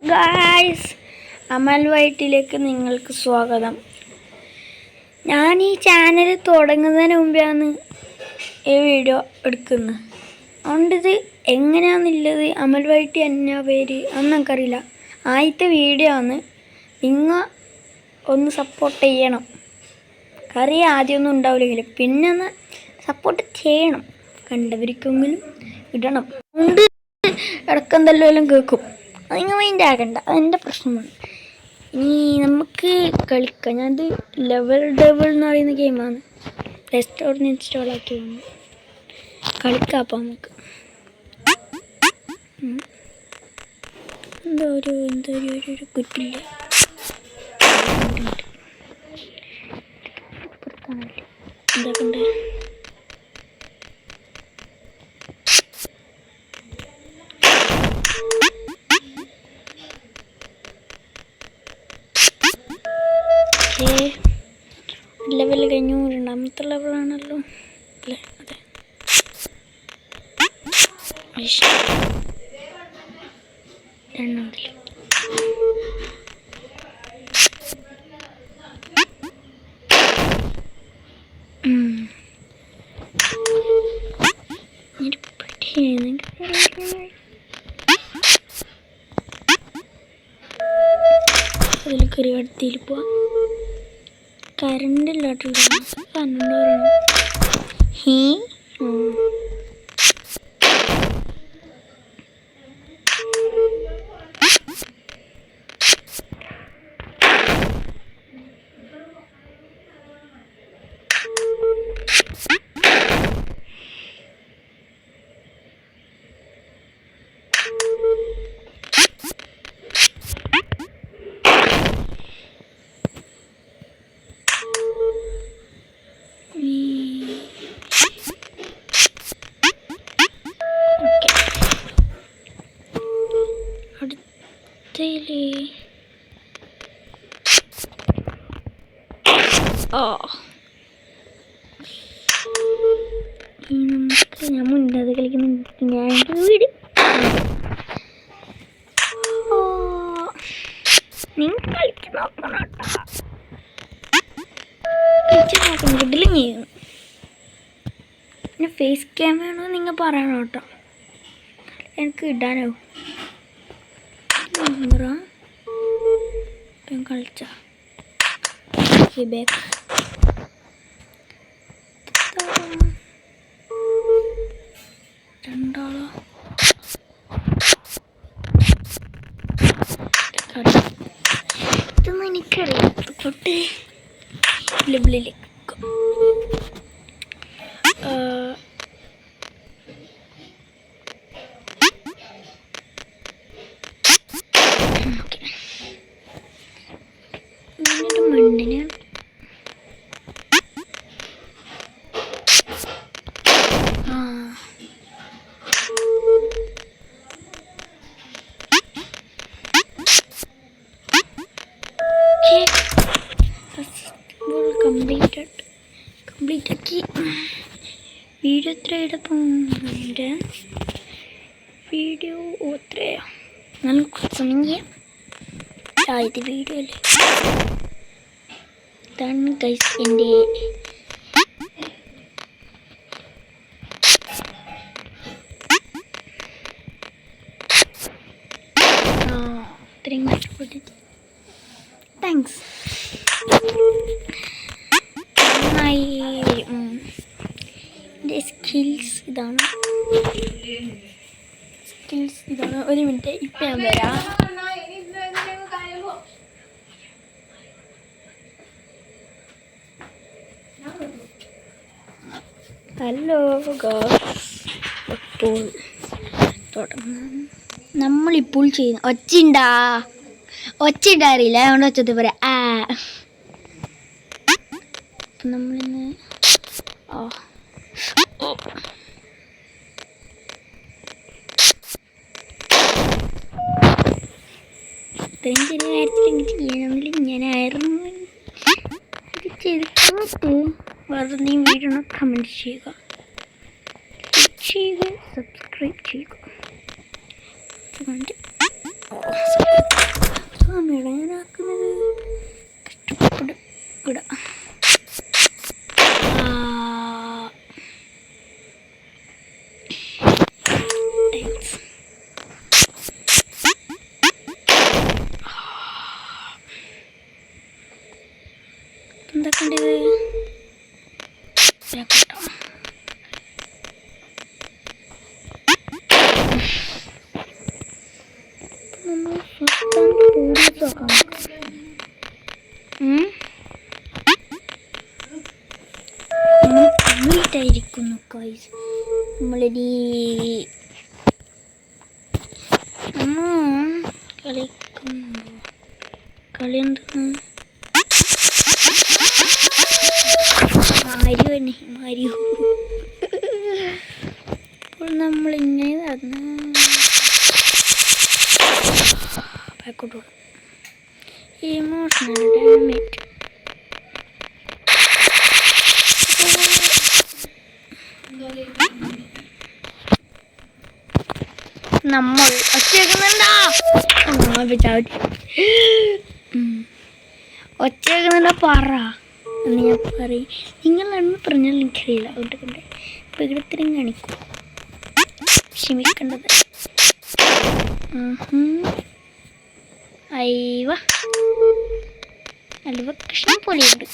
Guys, അമൽ വൈറ്റിലേക്ക് നിങ്ങൾക്ക് സ്വാഗതം. ഞാൻ ഈ ചാനൽ തുടങ്ങുന്നതിന് മുമ്പാണ് ഈ വീഡിയോ എടുക്കുന്നത്. അതുകൊണ്ടിത് എങ്ങനെയാണെന്നുള്ളത് അമൽ വൈറ്റി എന്നാ പേര് അതൊന്നും എനിക്കറിയില്ല. ആദ്യത്തെ വീഡിയോ ആണ്. നിങ്ങൾ ഒന്ന് സപ്പോർട്ട് ചെയ്യണം. കറി ആദ്യമൊന്നും ഉണ്ടാവില്ലെങ്കിലും പിന്നെ ഒന്ന് സപ്പോർട്ട് ചെയ്യണം. കണ്ടവർക്കെങ്കിലും ഇടണം. ഉണ്ട് ഇടക്കെന്തെല്ലാം കേൾക്കും. അതിങ്ങനെ മൈൻഡ് ആകണ്ട, അതെൻ്റെ പ്രശ്നമാണ്. ഇനി നമുക്ക് കളിക്കാം. ഞാനത് ലെവൽ ഡബിൾ എന്ന് പറയുന്ന ഗെയിമാണ്. പ്ലേ സ്റ്റോറിൽ നിന്ന് ഇൻസ്റ്റാൾ ആക്കി വന്നു. കളിക്കാം. അപ്പം നമുക്ക് എന്തോ ഒരു കുറ്റില്ല. എന്താക്കണ്ടേ? ലെവൽ കഴിഞ്ഞു. രണ്ടാമത്തെ ലെവലാണല്ലോ അല്ലേ? അതെ. രണ്ടാമത്തെ അതിൽ കയറി അടുത്തിൽ പോവാം. കറണ്ട് ഇല്ലാട്ടുള്ള കറണ്ട് നമുക്ക് ഞാൻ മുന്നത് കളിക്കുന്നുണ്ട്. ഞാൻ വീട് നിങ്ങൾ കളിച്ച് നോക്കണം കേട്ടോ. കളിച്ച് നോക്കണം. കിട്ടില്ല ചെയ്യുന്നു. പിന്നെ ഫേസ് ക്യാം വേണോ നിങ്ങൾ പറയണം കേട്ടോ. എനിക്ക് ഇടാനോ കളിച്ച ബാക്ക് രണ്ടാളോ ഇതൊന്നും എനിക്കറിയാം. തൊട്ട് ലെവലിലേക്ക് മണ്ണിനാണ്. കംപ്ലീറ്റ് ആക്കി. വീഡിയോ എത്രയുടെ പോകുന്നുണ്ട്? വീഡിയോ എത്രയാ? എന്നാലും കുറച്ച് സമയം ചെയ്യാം. ആദ്യത്തെ വീഡിയോ അല്ലേ? ഇതാണ് ഗൈസ് എൻ്റെ ഇത്രയും കഷ്ടപ്പെട്ടു. താങ്ക്സ്. നന്നായി വരും. എൻ്റെ സ്കിൽസ് ഇതാണ്. ഒരു മിനിറ്റ്, ഇപ്പം ഞാൻ വരാം. ഹലോ ഗായ്സ്, ഇപ്പോൾ തുടങ്ങാം. നമ്മളിപ്പോൾ ചെയ്യുന്ന ഒച്ച ഉണ്ടാറിയില്ല, അതുകൊണ്ട് ഒച്ചത്ത് പറയാം. നമ്മളിന്ന് ഇത്രയും ചെറിയ കാര്യത്തിലെങ്കിൽ ചെയ്യണമെങ്കിൽ ഞാനായിരുന്നു ചെയ്തിട്ട് വേറെ നീ വീഡിയോ കമൻറ്റ് ചെയ്യുക, സബ്സ്ക്രൈബ് ചെയ്യുക. ആക്കേണ്ടത്? നമ്മൾ കംപ്ലീറ്റായിരിക്കുന്നു ഗൈസ്. നമ്മളിനി കളി എന്താണ്? മാരിയോ അപ്പോൾ നമ്മളിങ്ങനെ നടന്ന് ബാക്കോട്ട് ഇമോഷണൽ ഡാമേജ്. നമ്മൾ ഒച്ചേക്കുന്നുണ്ടോ? ഒച്ചേക്കുന്നുണ്ടോ പറ എന്ന് ഞാൻ പറയും. നിങ്ങളാണെന്ന് പറഞ്ഞാൽ എനിക്കറിയില്ല. അതുകൊണ്ട് പ്രകൃതിയും കാണിക്കും. ക്ഷമിക്കേണ്ടത്. അയവ അലുവ കൃഷ്ണൻ പോലെയുണ്ട്.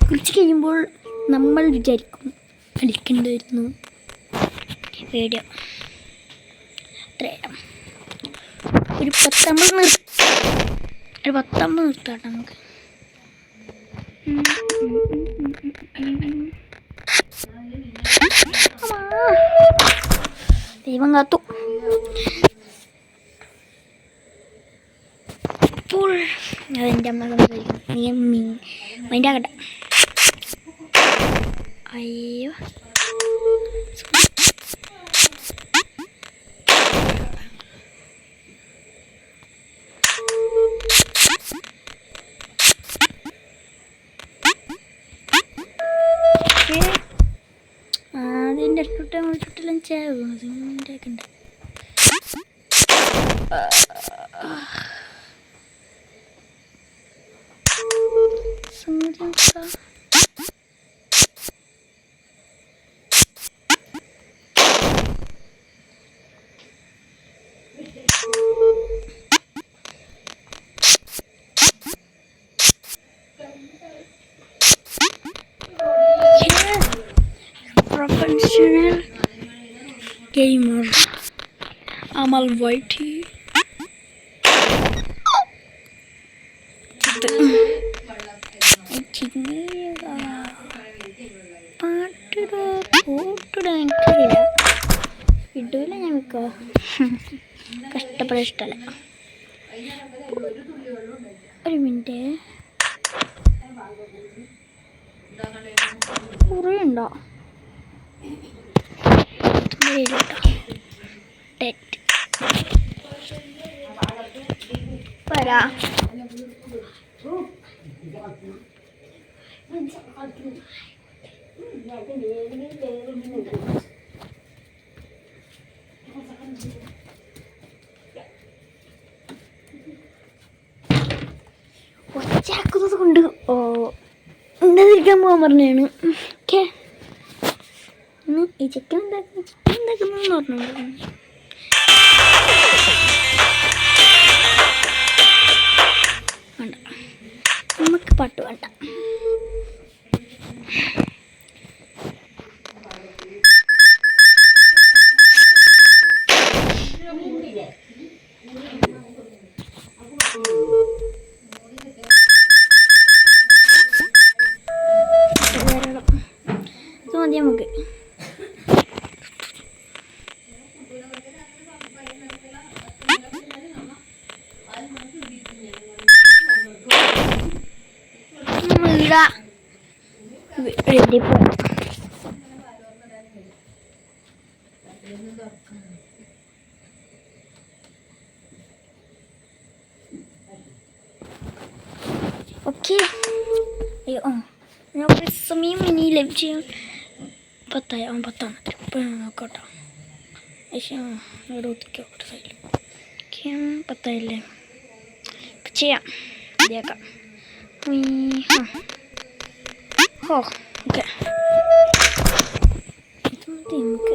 കുളിച്ച് കഴിയുമ്പോൾ നമ്മൾ വിചാരിക്കും കളിക്കണ്ടായിരുന്നു. വീഡിയോ അത്രയും ഒരു 19 നിർത്താം നമുക്ക്. ദൈവം കാത്തു. അപ്പോൾ അതെൻ്റെ അമ്മ സംസാരിക്കും. നീ മൈൻഡ് ആകട്ടെ. അയ്യോ അതിൻ്റെ ചുട്ടെല്ലാം ചേവും. അതിൻ്റെ ഒക്കെ ഉണ്ട്. Professional gamer Amal Whitey. ഇടൂല ഞങ്ങൾക്ക് കഷ്ടപ്പെടാൻ ഇഷ്ടമല്ല. ഒരു മിനിറ്റ് കുറേ ഉണ്ടോ? വരാ ഒച്ചയാക്കുന്നത് കൊണ്ട് ഉണ്ടാതിരിക്കാൻ പോകാൻ പറഞ്ഞാണ്. ഓക്കെ ഈ ചിക്കൻ ഉണ്ടാക്കുന്നതെന്ന് പറഞ്ഞു. വേണ്ട, നമുക്ക് പാട്ട് വേണ്ട. ഇത് മതി നമുക്ക്. ഓക്കെ നമുക്ക് സമയം ഇനി ലഭിച്ച 10 നോക്കട്ടോ. ഇവിടെ ഒത്തിക്കോട്ടെ സൈഡിൽ 10 ചെയ്യാം. മതിയാക്കാം. ഓക്കെ നമുക്ക്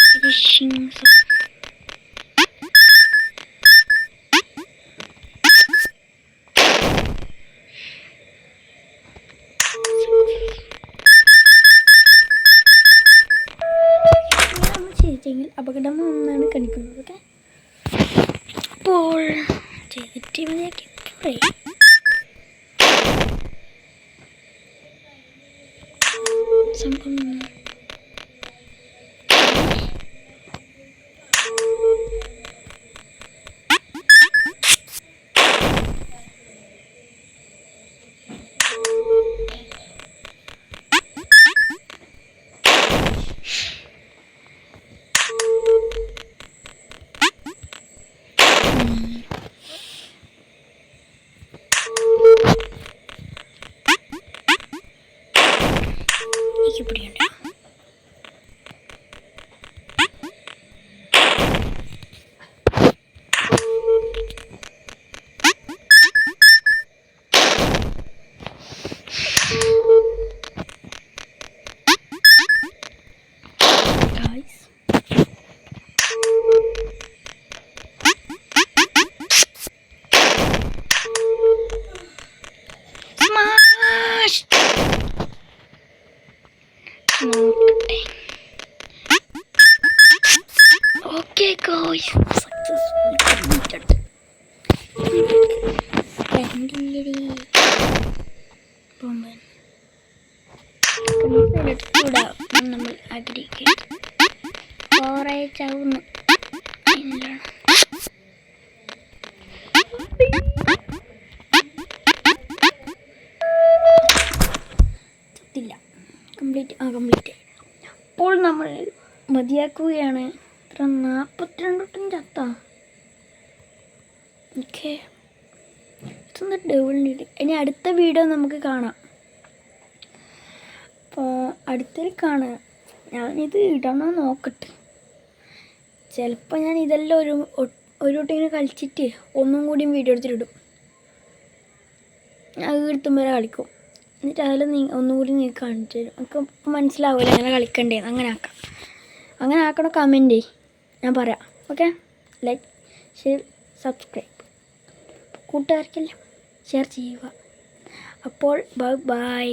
ഫിനിഷിങ് പ്രവർത്തിച്ചെങ്കിൽ അപകടമെന്നാണ് കണിക്കുന്നത്. ഓക്കെ, അപ്പോൾ ചെയ്തിട്ട് മതിയാക്കി സംഭവം. പിടിയുണ്ട്. Okay guys, successfully completed. നമ്മൾ ആഗ്രഹിക്കുന്നത് കുറേ ചാവുന്നു. ചത്തില്ല. കംപ്ലീറ്റ്. അപ്പോൾ നമ്മൾ മതിയാക്കുകയാണ്. 42 വട്ടം ചത്ത. ഓക്കെ, ഇതൊന്ന് ഡബിളിട്ട് ഇനി അടുത്ത വീഡിയോ നമുക്ക് കാണാം. അപ്പോൾ അടുത്തതിൽ കാണാം. ഞാനിത് ഇടണോ നോക്കട്ടെ. ചിലപ്പോൾ ഞാൻ ഇതെല്ലാം ഒരു വട്ടം ഇങ്ങനെ കളിച്ചിട്ട് ഒന്നും കൂടിയും വീഡിയോ എടുത്തിട്ടിടും. അത് എടുത്തും വരെ കളിക്കും. എന്നിട്ട് അതിൽ ഒന്നും കൂടി നിങ്ങൾക്ക് കാണിച്ചു തരും. നമുക്ക് മനസ്സിലാവില്ല അങ്ങനെ കളിക്കണ്ടേന്ന്. അങ്ങനെ ആക്കണ കമൻറ്റ് ഞാൻ പറയാം. ഓക്കെ, ലൈക്ക്, ഷെയർ, സബ്സ്ക്രൈബ്, കൂട്ടുകാർക്കെല്ലാം ഷെയർ ചെയ്യുക. അപ്പോൾ ബൈ.